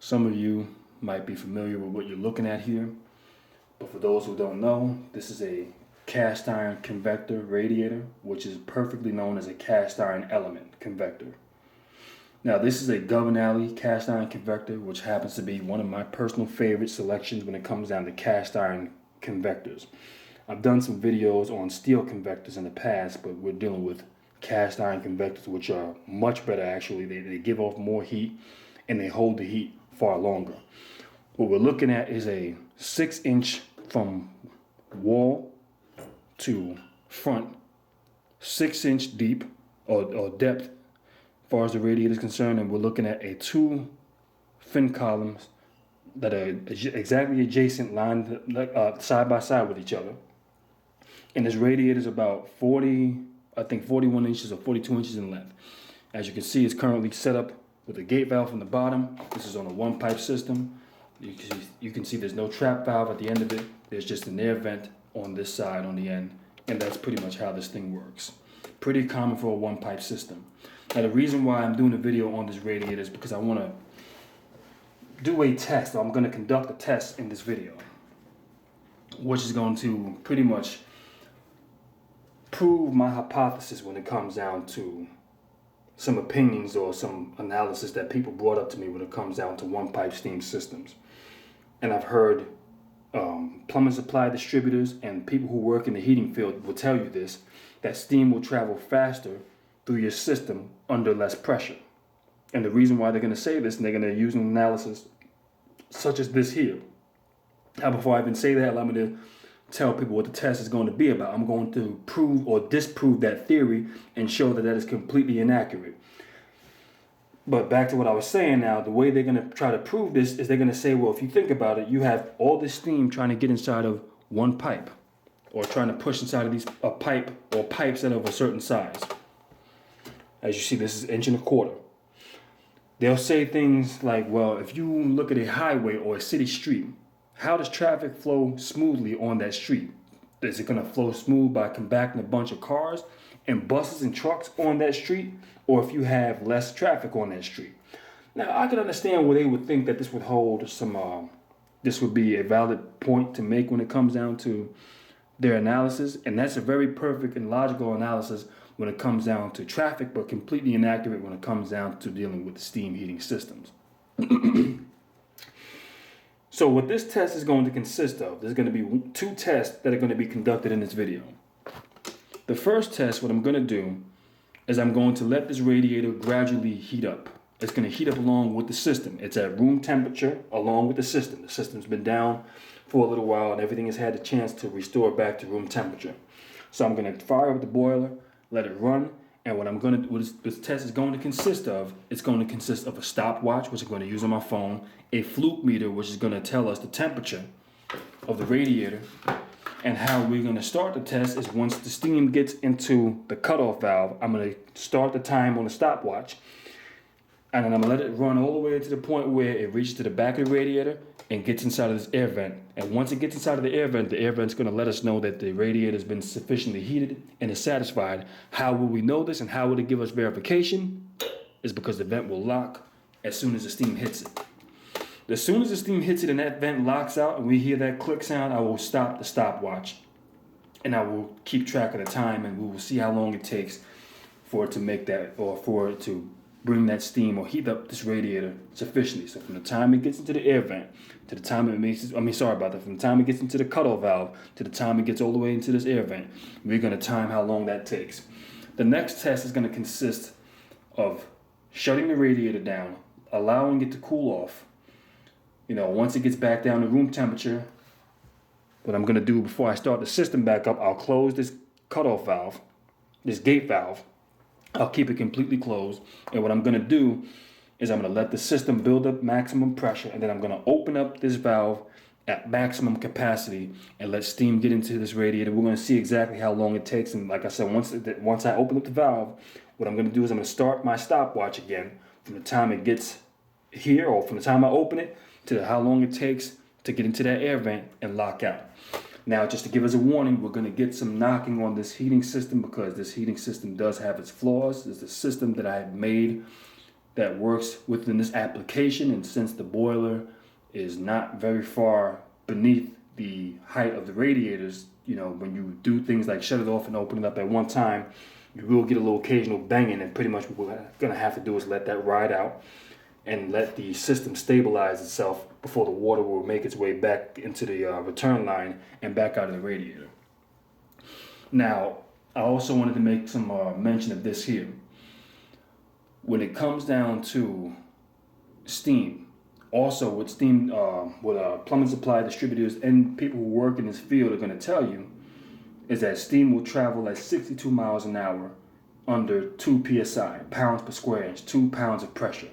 Some of you might be familiar with what you're looking at here, but for those who don't know, this is a cast iron convector radiator, which is perfectly known as a cast iron element convector. Now, this is a Governale cast iron convector, which happens to be one of my personal favorite selections when it comes down to cast iron convectors. I've done some videos on steel convectors in the past, but we're dealing with cast iron convectors, which are much better actually. They give off more heat and they hold the heat far longer. What we're looking at is a 6-inch from wall to front, 6-inch deep or depth as far as the radiator is concerned, and we're looking at a 2 fin columns that are exactly adjacent, lined side by side with each other. And this radiator is about 41 inches or 42 inches in length. As you can see, it's currently set up with a gate valve from the bottom. This is on a one-pipe system. You can see there's no trap valve at the end of it. There's just an air vent on this side on the end, and that's pretty much how this thing works. Pretty common for a one-pipe system. Now, the reason why I'm doing a video on this radiator is because I want to do a test. I'm going to conduct a test in this video, which is going to pretty much prove my hypothesis when it comes down to some opinions or some analysis that people brought up to me when it comes down to one-pipe steam systems. And I've heard plumbing supply distributors and people who work in the heating field will tell you this, that steam will travel faster through your system under less pressure. And the reason why they're going to say this, and they're going to use an analysis such as this here. Now, before I even say that, allow me to tell people what the test is going to be about. I'm going to prove or disprove that theory and show that that is completely inaccurate. But back to what I was saying now, the way they're going to try to prove this is they're going to say, well, if you think about it, you have all this steam trying to get inside of one pipe, or trying to push inside of a pipe or pipes that are of a certain size. As you see, this is 1.25 inches. They'll say things like, well, if you look at a highway or a city street, how does traffic flow smoothly on that street? Is it going to flow smooth by compacting a bunch of cars and buses and trucks on that street, or if you have less traffic on that street? Now, I can understand where they would think that this would hold some, this would be a valid point to make when it comes down to their analysis, and that's a very perfect and logical analysis when it comes down to traffic, but completely inaccurate when it comes down to dealing with steam heating systems. So what this test is going to consist of, there's going to be 2 tests that are going to be conducted in this video. The first test, what I'm going to do is I'm going to let this radiator gradually heat up. It's going to heat up along with the system. It's at room temperature along with the system. The system's been down for a little while and everything has had a chance to restore back to room temperature. So I'm going to fire up the boiler, let it run, and what this test is going to consist of, it's going to consist of a stopwatch, which I'm going to use on my phone, a fluke meter, which is going to tell us the temperature of the radiator, and how we're going to start the test is once the steam gets into the cutoff valve, I'm going to start the time on the stopwatch, and then I'm going to let it run all the way to the point where it reaches to the back of the radiator and gets inside of this air vent. And once it gets inside of the air vent's going to let us know that the radiator has been sufficiently heated and is satisfied. How will we know this and how will it give us verification? Is because the vent will lock as soon as the steam hits it. As soon as the steam hits it and that vent locks out and we hear that click sound, I will stop the stopwatch and I will keep track of the time, and we will see how long it takes for it to make that, or for it to bring that steam or heat up this radiator sufficiently. So from the time it gets into the air vent to the time it makes, from the time it gets into the cutoff valve to the time it gets all the way into this air vent, we're going to time how long that takes. The next test is going to consist of shutting the radiator down, allowing it to cool off. Once it gets back down to room temperature, what I'm going to do before I start the system back up, I'll close this cutoff valve, this gate valve. I'll keep it completely closed, and what I'm going to do is I'm going to let the system build up maximum pressure, and then I'm going to open up this valve at maximum capacity and let steam get into this radiator. We're going to see exactly how long it takes, and like I said, once I open up the valve, what I'm going to do is I'm going to start my stopwatch again from the time it gets here, or from the time I open it to how long it takes to get into that air vent and lock out. Now, just to give us a warning, we're going to get some knocking on this heating system because this heating system does have its flaws. It's a system that I have made that works within this application, and since the boiler is not very far beneath the height of the radiators, when you do things like shut it off and open it up at one time, you will get a little occasional banging, and pretty much what we're going to have to do is let that ride out and let the system stabilize itself before the water will make its way back into the return line and back out of the radiator. Now, I also wanted to make some mention of this here. When it comes down to steam, also with steam, plumbing supply distributors and people who work in this field are going to tell you is that steam will travel at 62 miles an hour under 2 psi, pounds per square inch, 2 pounds of pressure.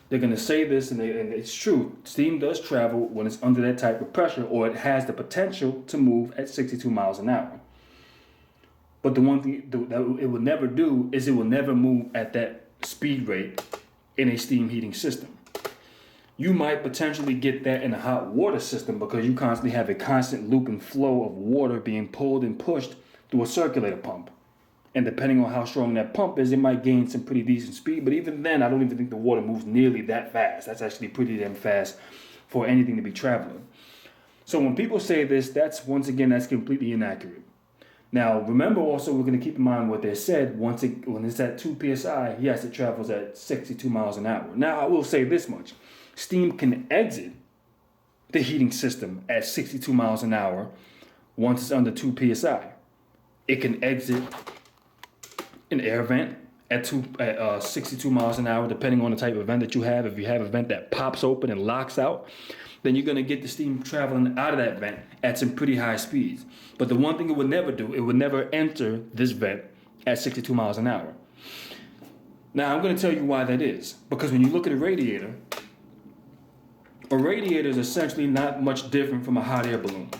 They're going to say this, and it's true. Steam does travel when it's under that type of pressure, or it has the potential to move at 62 miles an hour. But the one thing that it will never do is it will never move at that speed rate in a steam heating system. You might potentially get that in a hot water system because you constantly have a constant loop and flow of water being pulled and pushed through a circulator pump. And depending on how strong that pump is, it might gain some pretty decent speed. But even then, I don't even think the water moves nearly that fast. That's actually pretty damn fast for anything to be traveling. So when people say this, that's completely inaccurate. Now, remember also, we're going to keep in mind what they said. When it's at 2 psi, yes, it travels at 62 miles an hour. Now, I will say this much. Steam can exit the heating system at 62 miles an hour once it's under 2 psi. It can exit an air vent at 62 miles an hour, depending on the type of vent that you have. If you have a vent that pops open and locks out, then you're going to get the steam traveling out of that vent at some pretty high speeds. But the one thing it would never do, it would never enter this vent at 62 miles an hour. Now, I'm going to tell you why that is. Because when you look at a radiator is essentially not much different from a hot air balloon.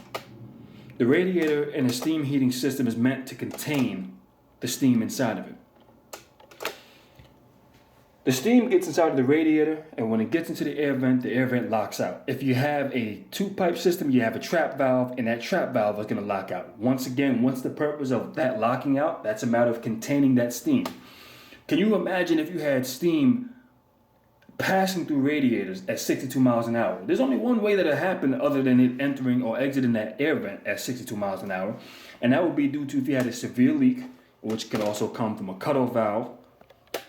The radiator in a steam heating system is meant to contain the steam inside of it. The steam gets inside of the radiator, and when it gets into the air vent locks out. If you have a two-pipe system, you have a trap valve, and that trap valve is going to lock out. Once again, what's the purpose of that locking out? That's a matter of containing that steam. Can you imagine if you had steam passing through radiators at 62 miles an hour? There's only one way that it happened other than it entering or exiting that air vent at 62 miles an hour, and that would be due to if you had a severe leak, which could also come from a cutoff valve.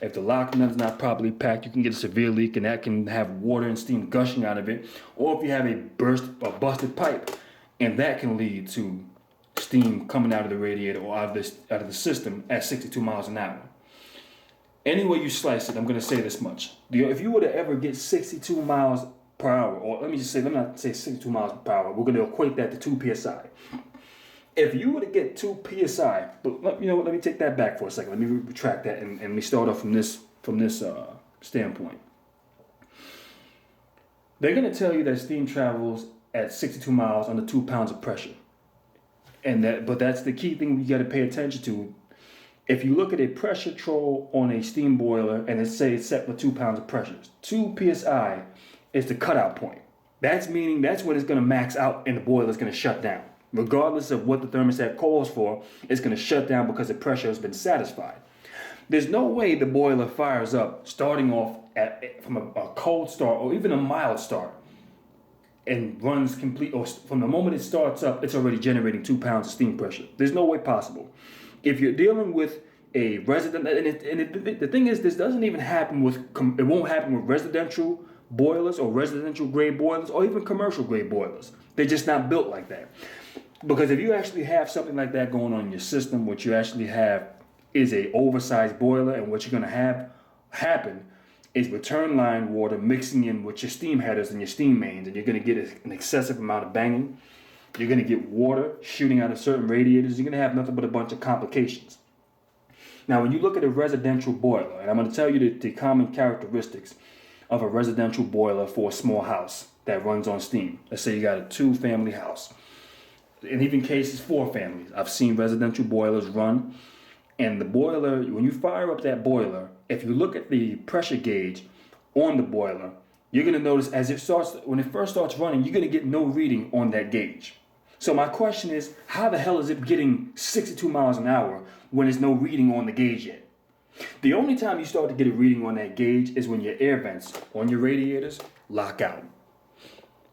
If the lock nut is not properly packed, you can get a severe leak, and that can have water and steam gushing out of it. Or if you have a busted pipe, and that can lead to steam coming out of the radiator or out of the system at 62 miles an hour. Any way you slice it, I'm going to say this much. If you were to ever get 62 miles per hour, or let me not say 62 miles per hour, we're going to equate that to 2 psi. If you were to get 2 psi, but let me take that back for a second. Let me retract that and let me start off from this standpoint. They're going to tell you that steam travels at 62 miles under 2 pounds of pressure. But that's the key thing you got to pay attention to. If you look at a pressure control on a steam boiler and it's set with 2 pounds of pressure, 2 psi is the cutout point. That's meaning that's when it's going to max out and the boiler is going to shut down. Regardless of what the thermostat calls for, it's going to shut down because the pressure has been satisfied. There's no way the boiler fires up starting off from a cold start or even a mild start and runs complete, or from the moment it starts up, it's already generating 2 pounds of steam pressure. There's no way possible. If you're dealing with a resident, the thing is, this doesn't even happen it won't happen with residential boilers or residential grade boilers or even commercial grade boilers. They're just not built like that. Because if you actually have something like that going on in your system, what you actually have is a oversized boiler, and what you're going to have happen is return line water mixing in with your steam headers and your steam mains, and you're going to get an excessive amount of banging. You're going to get water shooting out of certain radiators. You're going to have nothing but a bunch of complications. Now, when you look at a residential boiler, and I'm going to tell you the common characteristics of a residential boiler for a small house that runs on steam. Let's say you got a 2-family house. In even cases, 4 families. I've seen residential boilers run, and the boiler, when you fire up that boiler, if you look at the pressure gauge on the boiler, you're going to notice when it first starts running, you're going to get no reading on that gauge. So my question is, how the hell is it getting 62 miles an hour when there's no reading on the gauge yet? The only time you start to get a reading on that gauge is when your air vents on your radiators lock out.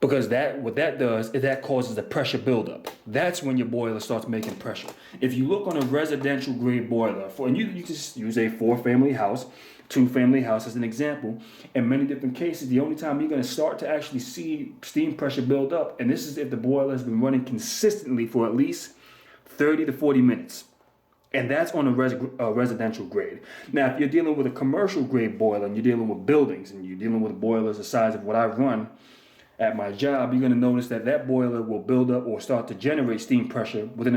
Because what that does is that causes a pressure buildup. That's when your boiler starts making pressure. If you look on a residential grade boiler, and you just use a 4-family house, 2-family house as an example, in many different cases, the only time you're going to start to actually see steam pressure build up, and this is if the boiler has been running consistently for at least 30 to 40 minutes. And that's on a residential grade. Now, if you're dealing with a commercial grade boiler and you're dealing with buildings and you're dealing with boilers the size of what I run at my job, you're going to notice that boiler will build up or start to generate steam pressure within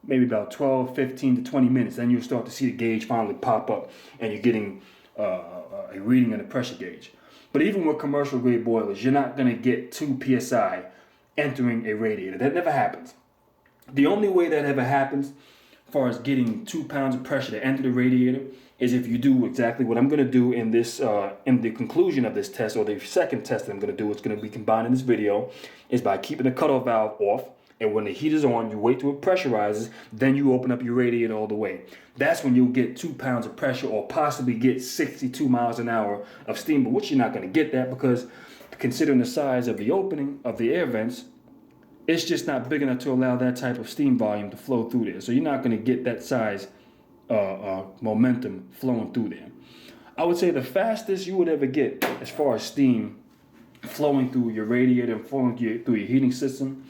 maybe about 12, 15 to 20 minutes. Then you'll start to see the gauge finally pop up and you're getting a reading on the pressure gauge. But even with commercial grade boilers, you're not going to get 2 psi entering a radiator. That never happens. The only way that ever happens as far as getting 2 pounds of pressure to enter the radiator is if you do exactly what I'm going to do in this, in the conclusion of this test, or the second test that I'm going to do, it's going to be combined in this video, is by keeping the cutoff valve off. And when the heat is on, you wait till it pressurizes, then you open up your radiator all the way. That's when you'll get 2 pounds of pressure or possibly get 62 miles an hour of steam, but which you're not going to get that because considering the size of the opening of the air vents, it's just not big enough to allow that type of steam volume to flow through there. So you're not going to get that size momentum flowing through there. I would say the fastest you would ever get as far as steam flowing through your radiator and flowing through your heating system,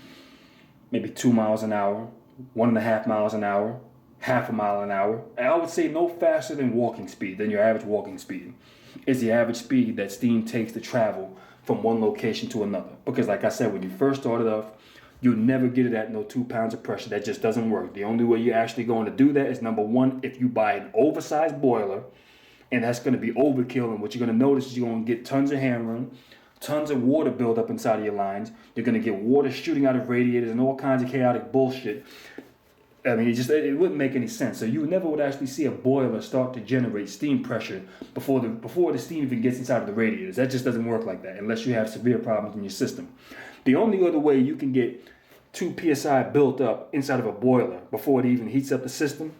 maybe 2 miles an hour, 1.5 miles an hour, half a mile an hour. And I would say no faster than walking speed, than your average walking speed. Is the average speed that steam takes to travel from one location to another. Because like I said, when you first started off, you'll never get it at no 2 pounds of pressure. That just doesn't work. The only way you're actually going to do that is, number one, if you buy an oversized boiler, and that's going to be overkill. And what you're going to notice is you're going to get tons of hammering, tons of water build up inside of your lines. You're going to get water shooting out of radiators and all kinds of chaotic bullshit. I mean, it wouldn't make any sense. So you never would actually see a boiler start to generate steam pressure before the steam even gets inside of the radiators. That just doesn't work like that unless you have severe problems in your system. The only other way you can get 2 psi built up inside of a boiler before it even heats up the system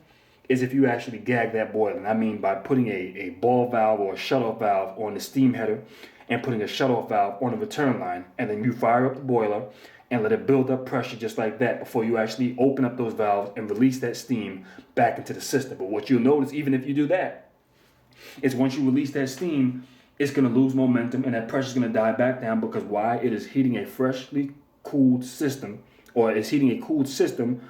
is if you actually gag that boiler. And I mean by putting a ball valve or a shutoff valve on the steam header and putting a shutoff valve on the return line. And then you fire up the boiler and let it build up pressure just like that before you actually open up those valves and release that steam back into the system. But what you'll notice, even if you do that, is once you release that steam, it's going to lose momentum and that pressure is going to die back down because why? It is heating a freshly cooled system, or it's heating a cooled system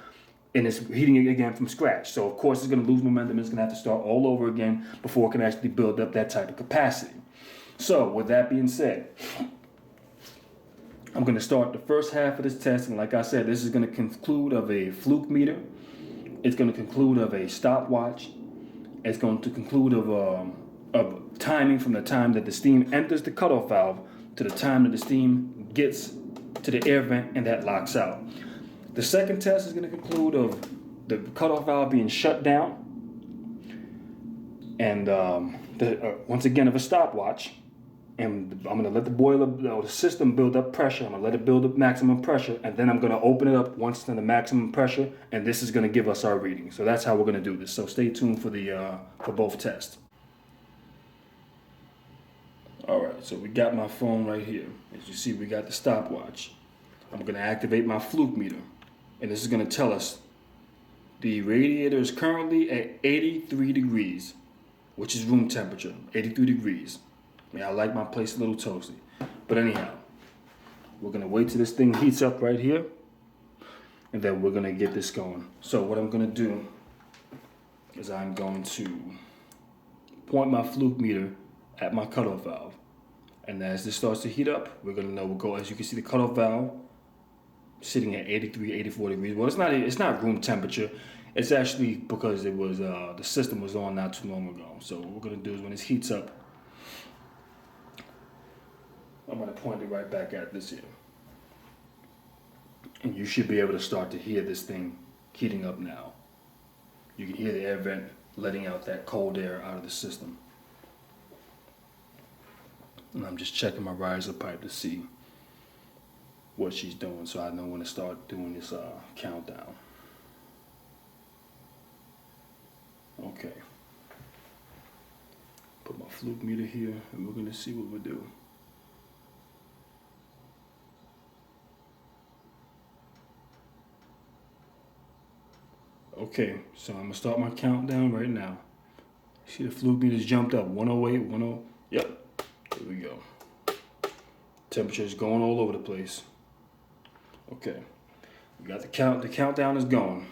and it's heating it again from scratch. So of course it's going to lose momentum. It's going to have to start all over again before it can actually build up that type of capacity. So with that being said, I'm going to start the first half of this test, and like I said, this is going to conclude of a fluke meter. It's going to conclude of a stopwatch. It's going to conclude of timing from the time that the steam enters the cutoff valve to the time that the steam gets to the air vent and that locks out. The second test is going to conclude of the cutoff valve being shut down, and once again of a stopwatch. And I'm going to let the boiler, or the system build up pressure. I'm going to let it build up maximum pressure, and then I'm going to open it up once to the maximum pressure, and this is going to give us our reading. So that's how we're going to do this. So stay tuned for both tests. All right, so we got my phone right here. As you see, we got the stopwatch. I'm going to activate my fluke meter, and this is going to tell us the radiator is currently at 83 degrees, which is room temperature, 83 degrees. Yeah, I like my place a little toasty. But anyhow, we're going to wait till this thing heats up right here, and then we're going to get this going. So what I'm going to do is I'm going to point my fluke meter at my cutoff valve. And as this starts to heat up, we're going to know we'll go, as you can see, the cutoff valve sitting at 83, 84 degrees. Well, it's not room temperature. It's actually because it was the system was on not too long ago. So what we're going to do is when this heats up, I'm going to point it right back at this here. And you should be able to start to hear this thing heating up now. You can hear the air vent letting out that cold air out of the system. And I'm just checking my riser pipe to see what she's doing so I know when to start doing this countdown. Okay. fluke meter here, and we're gonna see what we do. Okay, so I'm gonna start my countdown right now. See the fluke meter's jumped up, 108, 10. Yep, here we go. Temperature's going all over the place. Okay, we got the countdown is going.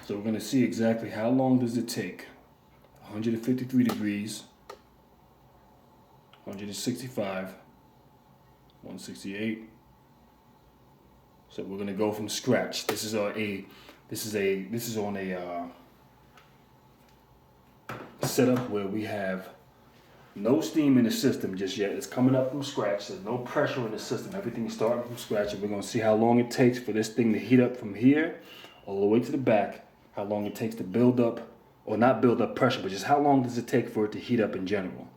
So we're gonna see exactly how long does it take. 153 degrees, 165, 168. So we're gonna go from scratch. This is on a setup where we have no steam in the system just yet. It's coming up from scratch. There's no pressure in the system. Everything is starting from scratch, and we're gonna see how long it takes for this thing to heat up from here all the way to the back. How long it takes to build up, or not build up pressure, but just how long does it take for it to heat up in general.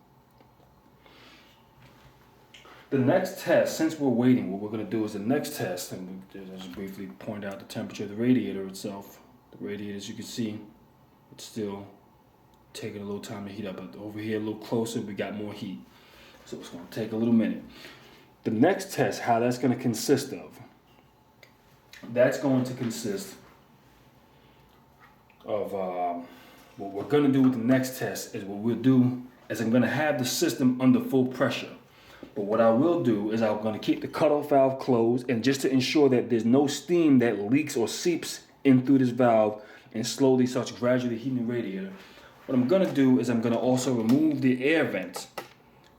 The next test, since we're waiting, what we're going to do is the next test, and we'll just briefly point out the temperature of the radiator itself. The radiator, as you can see, it's still taking a little time to heat up. But over here, a little closer, we got more heat. So it's going to take a little minute. The next test, how that's going to consist of, that's going to consist of what we're going to do with the next test is what we'll do is I'm going to have the system under full pressure. But what I will do is I'm going to keep the cutoff valve closed, and just to ensure that there's no steam that leaks or seeps in through this valve and slowly starts gradually heating the radiator, what I'm going to do is I'm going to also remove the air vent,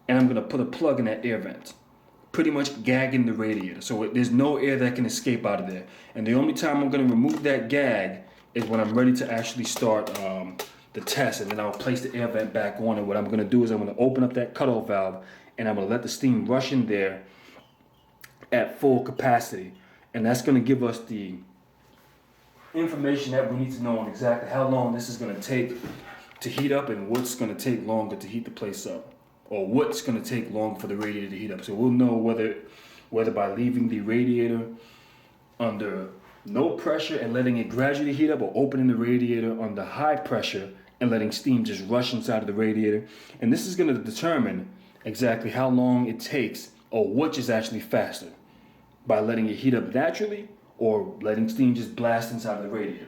and I'm going to put a plug in that air vent, pretty much gagging the radiator so there's no air that can escape out of there. And the only time I'm going to remove that gag is when I'm ready to actually start the test, and then I'll place the air vent back on. And what I'm going to do is I'm going to open up that cutoff valve, and I'm going to let the steam rush in there at full capacity. And that's going to give us the information that we need to know on exactly how long this is going to take to heat up, and what's going to take longer to heat the place up, or what's going to take longer for the radiator to heat up. So we'll know whether by leaving the radiator under no pressure and letting it gradually heat up, or opening the radiator under high pressure and letting steam just rush inside of the radiator. And this is going to determine exactly how long it takes, or which is actually faster, by letting it heat up naturally or letting steam just blast inside of the radiator.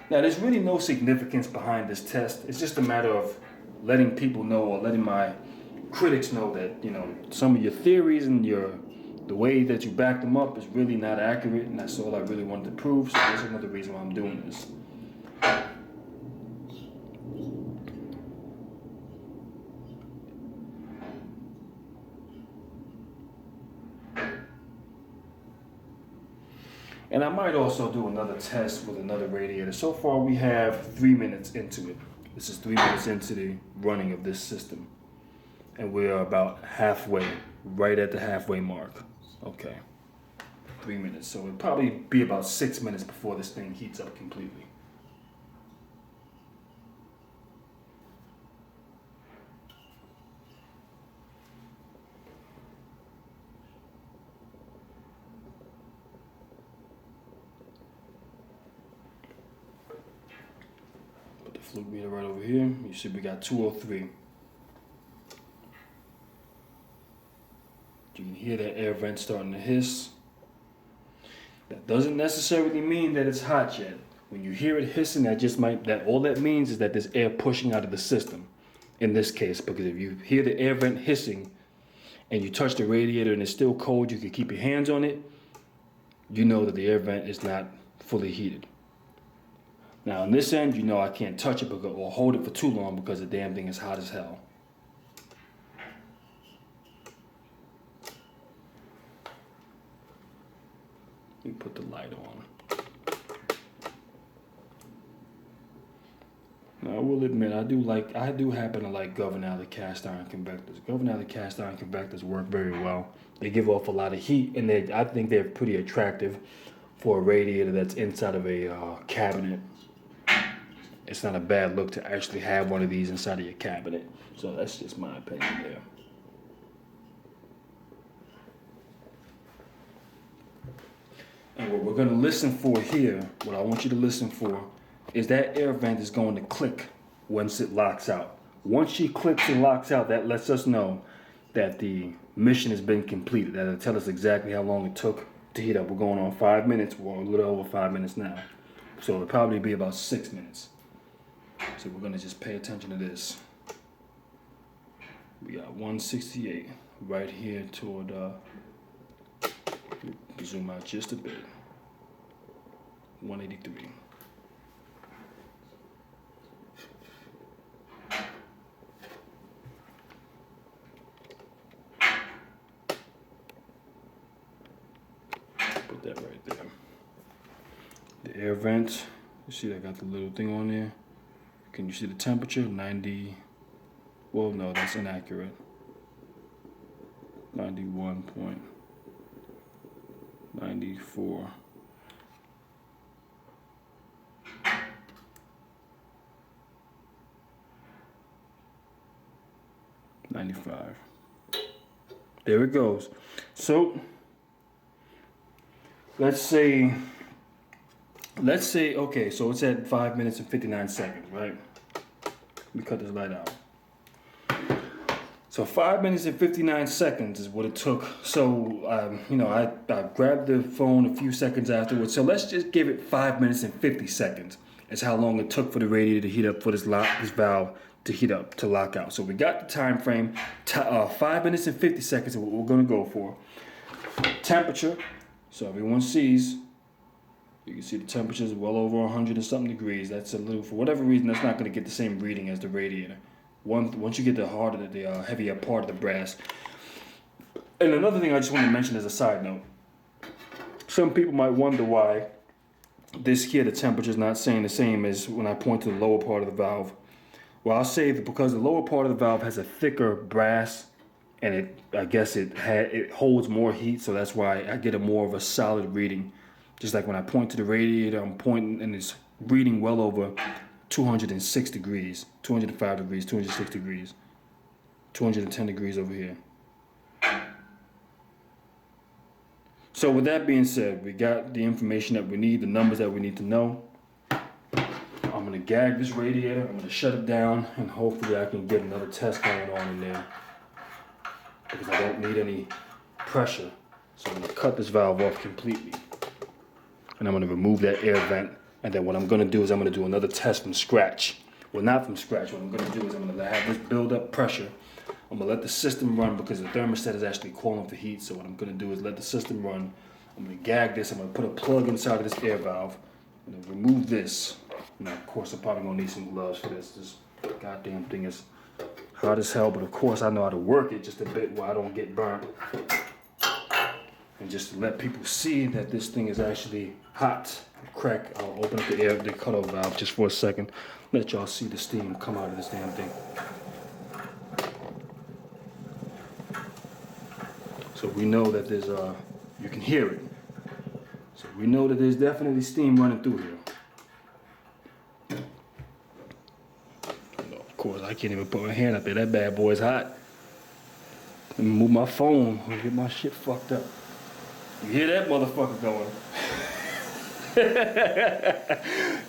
Now, there's really no significance behind this test. It's just a matter of letting people know, or letting my critics know that, you know, some of your theories and the way that you back them up is really not accurate, and that's all I really wanted to prove. So that's another reason why I'm doing this. And I might also do another test with another radiator. So far we have 3 minutes into it. This is 3 minutes into the running of this system. And we're about halfway, right at the halfway mark. Okay, 3 minutes. So it'll probably be about 6 minutes before this thing heats up completely. Put the fluke meter right over here. You see we got 203. You can hear that air vent starting to hiss. That doesn't necessarily mean that it's hot yet. When you hear it hissing, all that means is that there's air pushing out of the system in this case, because if you hear the air vent hissing and you touch the radiator and it's still cold, you can keep your hands on it, you know that the air vent is not fully heated. Now on this end, you know I can't touch it or hold it for too long because the damn thing is hot as hell. Let me put the light on. Now I will admit, I do happen to like Governale cast iron convectors. Governale cast iron convectors work very well. They give off a lot of heat, and I think they're pretty attractive for a radiator that's inside of a cabinet. It's not a bad look to actually have one of these inside of your cabinet. So that's just my opinion there. And what we're gonna listen for here, what I want you to listen for, is that air vent is going to click once it locks out. Once she clicks and locks out, that lets us know that the mission has been completed. That'll tell us exactly how long it took to heat up. We're going on 5 minutes, we're a little over 5 minutes now. So it'll probably be about 6 minutes. So we're gonna just pay attention to this. We got 168 right here toward, zoom out just a bit. 183. Put that right there. The air vent, you see I got the little thing on there. Can you see the temperature? 90, well no, that's inaccurate. 91.94. There it goes. So let's say, okay, so it's at 5 minutes and 59 seconds, right? Let me cut this light out. So 5 minutes and 59 seconds is what it took. So, I grabbed the phone a few seconds afterwards. So let's just give it 5 minutes and 50 seconds. That's how long it took for the radiator to heat up, for this valve to heat up, to lock out. So we got the time frame, 5 minutes and 50 seconds is what we're gonna go for. Temperature, so everyone sees, you can see the temperature is well over 100 and something degrees. That's a little, for whatever reason, that's not gonna get the same reading as the radiator. Once you get the harder, the heavier part of the brass. And another thing I just want to mention as a side note, some people might wonder why this here, the temperature is not saying the same as when I point to the lower part of the valve. Well, I'll say that because the lower part of the valve has a thicker brass, and I guess it holds more heat, so that's why I get a more of a solid reading. Just like when I point to the radiator, I'm pointing and it's reading well over 206 degrees, 205 degrees, 206 degrees, 210 degrees over here. So with that being said, we got the information that we need, the numbers that we need to know. I'm gonna gag this radiator, I'm gonna shut it down, and hopefully I can get another test going on in there, because I don't need any pressure. So I'm gonna cut this valve off completely. And I'm gonna remove that air vent. And then what I'm gonna do is I'm gonna do another test from scratch. Well, not from scratch. What I'm gonna do is I'm gonna have this build up pressure. I'm gonna let the system run because the thermostat is actually calling for heat. So what I'm gonna do is let the system run. I'm gonna gag this. I'm gonna put a plug inside of this air valve. I'm gonna remove this. Now, of course, I'm probably gonna need some gloves for this. This goddamn thing is hot as hell, but of course I know how to work it just a bit where I don't get burnt. And just to let people see that this thing is actually hot. Crack, I'll open up the cutoff valve just for a second. Let y'all see the steam come out of this damn thing. So we know that there's you can hear it. So we know that there's definitely steam running through here. Of course, I can't even put my hand up there. That bad boy's hot. Let me move my phone and get my shit fucked up. You hear that motherfucker going?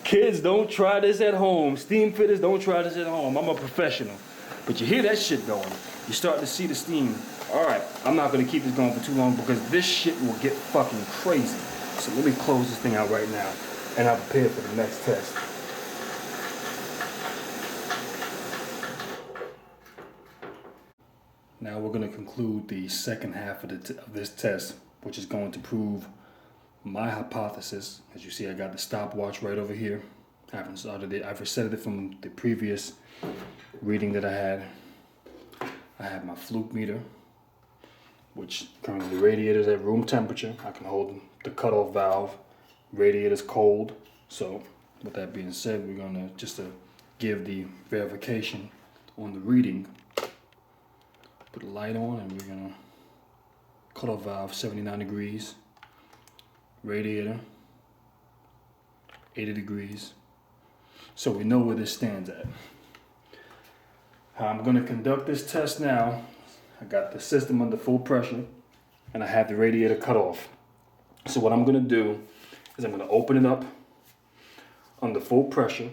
Kids, don't try this at home. Steam fitters, don't try this at home. I'm a professional. But you hear that shit going. You start to see the steam. All right, I'm not gonna keep this going for too long because this shit will get fucking crazy. So let me close this thing out right now and I'll prepare for the next test. Now we're gonna conclude the second half of this test, which is going to prove my hypothesis. As you see, I got the stopwatch right over here. I haven't started it. I've reset it from the previous reading that I had. I have my fluke meter, which currently the radiator's at room temperature. I can hold the cutoff valve. Radiator's cold. So with that being said, we're gonna just to give the verification on the reading. Put a light on and we're gonna cutoff valve 79 degrees. Radiator 80 degrees. So we know where this stands at. How I'm going to conduct this test now, I got the system under full pressure and I have the radiator cut off. So what I'm going to do is I'm going to open it up under full pressure,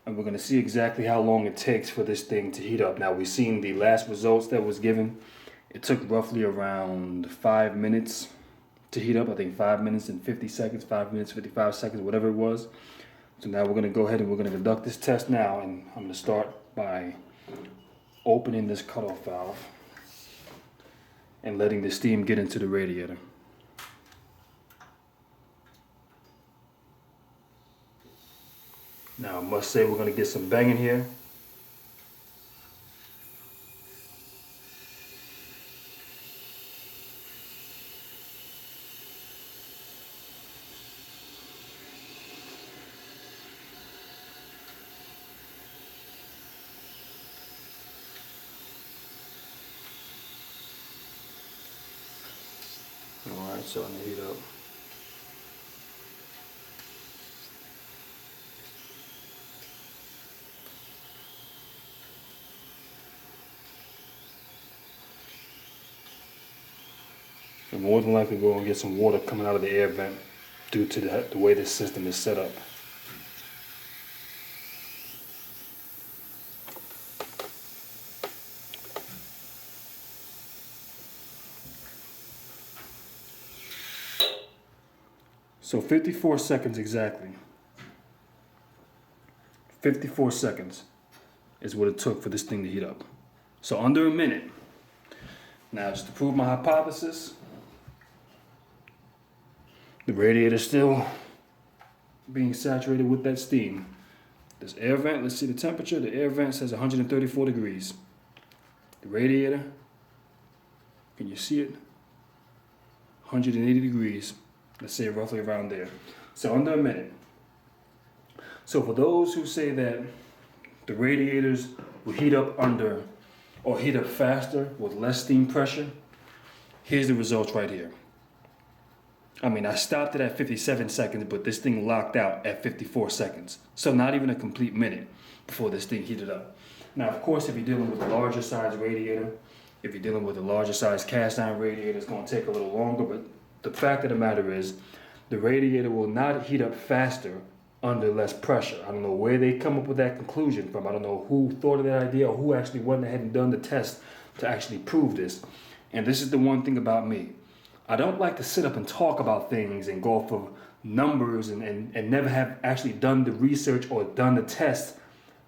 and we're going to see exactly how long it takes for this thing to heat up. Now, we've seen the last results that was given. It took roughly around 5 minutes to heat up. I think 5 minutes and 50 seconds, 5 minutes, 55 seconds, whatever it was. So now we're going to go ahead and we're going to conduct this test now, and I'm going to start by opening this cutoff valve and letting the steam get into the radiator. Now I must say we're going to get some banging here. Alright, starting to heat up. And more than likely we're going to get some water coming out of the air vent due to the way this system is set up. So 54 seconds exactly. 54 seconds is what it took for this thing to heat up. So under a minute. Now, just to prove my hypothesis, the radiator is still being saturated with that steam. This air vent, let's see the temperature. The air vent says 134 degrees. The radiator, can you see it? 180 degrees. Let's say roughly around there. So under a minute. So for those who say that the radiators will heat up under or heat up faster with less steam pressure, here's the results right here. I mean, I stopped it at 57 seconds, but this thing locked out at 54 seconds. So not even a complete minute before this thing heated up. Now, of course, if you're dealing with a larger size radiator, if you're dealing with a larger size cast iron radiator, it's going to take a little longer, but the fact of the matter is, the radiator will not heat up faster under less pressure. I don't know where they come up with that conclusion from. I don't know who thought of that idea or who actually went ahead and done the test to actually prove this. And this is the one thing about me. I don't like to sit up and talk about things and go off of numbers and never have actually done the research or done the test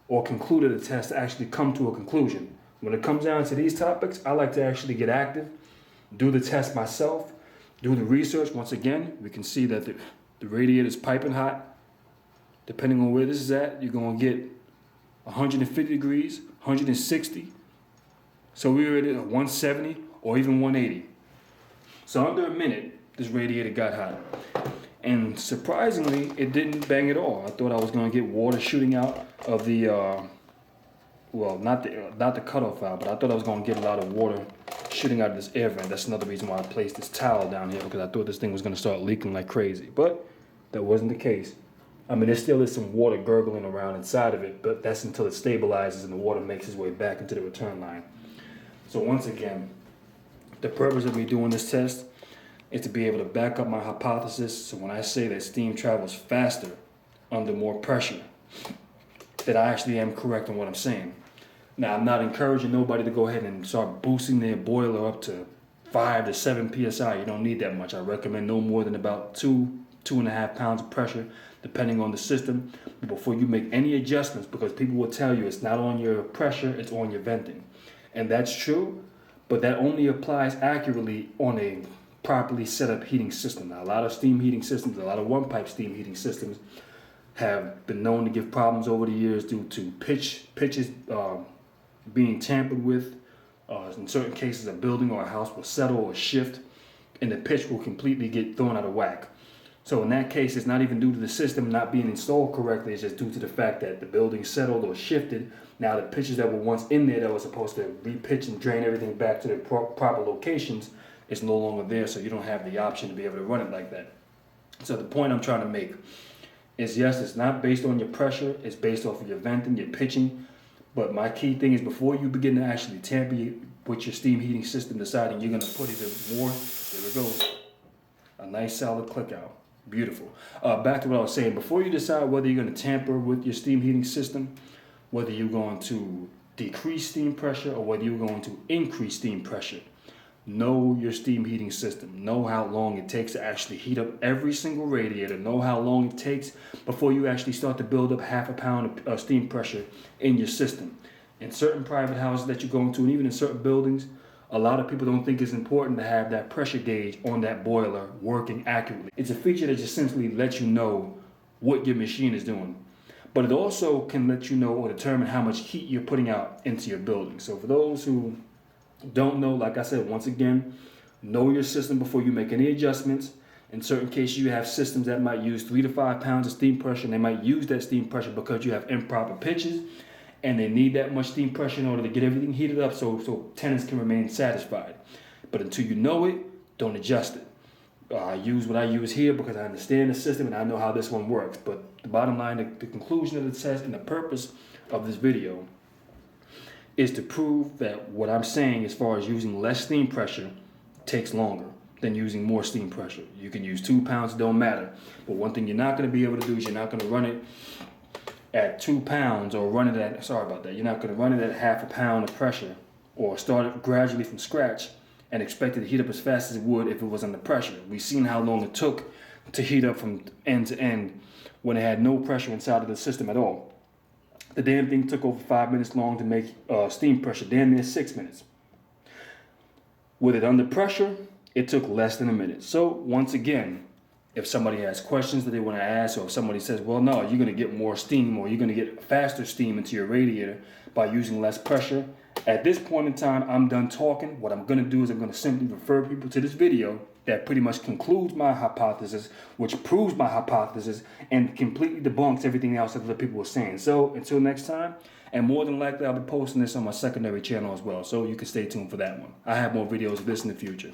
or concluded the test to actually come to a conclusion. When it comes down to these topics, I like to actually get active, do the test myself, do the research. Once again, we can see that the radiator is piping hot. Depending on where this is at, you're going to get 150 degrees, 160. So we were at 170 or even 180. So under a minute, this radiator got hot. And surprisingly, it didn't bang at all. I thought I was going to get water shooting out of the, well, not the cutoff valve, but I thought I was going to get a lot of water shooting out of this air vent. That's another reason why I placed this towel down here, because I thought this thing was going to start leaking like crazy. But that wasn't the case. I mean, there still is some water gurgling around inside of it, but that's until it stabilizes and the water makes its way back into the return line. So once again, the purpose of me doing this test is to be able to back up my hypothesis. So when I say that steam travels faster under more pressure, that I actually am correct in what I'm saying. Now, I'm not encouraging nobody to go ahead and start boosting their boiler up to 5 to 7 psi. You don't need that much. I recommend no more than about 2.5 pounds of pressure, depending on the system, before you make any adjustments, because people will tell you it's not on your pressure, it's on your venting. And that's true, but that only applies accurately on a properly set up heating system. Now, a lot of steam heating systems, a lot of one-pipe steam heating systems have been known to give problems over the years due to pitches being tampered with. In certain cases, a building or a house will settle or shift, and the pitch will completely get thrown out of whack. So in that case, it's not even due to the system not being installed correctly. It's just due to the fact that the building settled or shifted. Now the pitches that were once in there that were supposed to re-pitch and drain everything back to their proper locations is no longer there, so you don't have the option to be able to run it like that. So the point I'm trying to make is, yes, it's not based on your pressure. It's based off of your venting, your pitching. But my key thing is, before you begin to actually tamper with your steam heating system, deciding you're going to put either more, there it goes, a nice solid click out. Beautiful. Back to what I was saying. Before you decide whether you're going to tamper with your steam heating system, whether you're going to decrease steam pressure or whether you're going to increase steam pressure, know your steam heating system. Know how long it takes to actually heat up every single radiator. Know how long it takes before you actually start to build up half a pound of steam pressure in your system. In certain private houses that you're going to, and even in certain buildings, a lot of people don't think it's important to have that pressure gauge on that boiler working accurately. It's a feature that just simply lets you know what your machine is doing. But it also can let you know or determine how much heat you're putting out into your building. So for those who don't know, like I said, once again, know your system before you make any adjustments. In certain cases, you have systems that might use 3 to 5 pounds of steam pressure, and they might use that steam pressure because you have improper pitches, and they need that much steam pressure in order to get everything heated up so tenants can remain satisfied. But until you know it, don't adjust it. I use what I use here because I understand the system and I know how this one works. But the bottom line, the conclusion of the test and the purpose of this video is to prove that what I'm saying as far as using less steam pressure takes longer than using more steam pressure. You can use 2 pounds, it don't matter. But one thing you're not going to be able to do is you're not going to run it at 2 pounds or run it at, you're not going to run it at half a pound of pressure or start it gradually from scratch and expect it to heat up as fast as it would if it was under pressure. We've seen how long it took to heat up from end to end when it had no pressure inside of the system at all. The damn thing took over 5 minutes long to make steam pressure, damn near 6 minutes. With it under pressure, it took less than a minute. So once again, if somebody has questions that they want to ask, or if somebody says, well, no, you're going to get more steam or you're going to get faster steam into your radiator by using less pressure, at this point in time, I'm done talking. What I'm going to do is I'm going to simply refer people to this video that pretty much concludes my hypothesis, which proves my hypothesis and completely debunks everything else that other people were saying. So until next time, and more than likely I'll be posting this on my secondary channel as well, so you can stay tuned for that one. I have more videos of this in the future.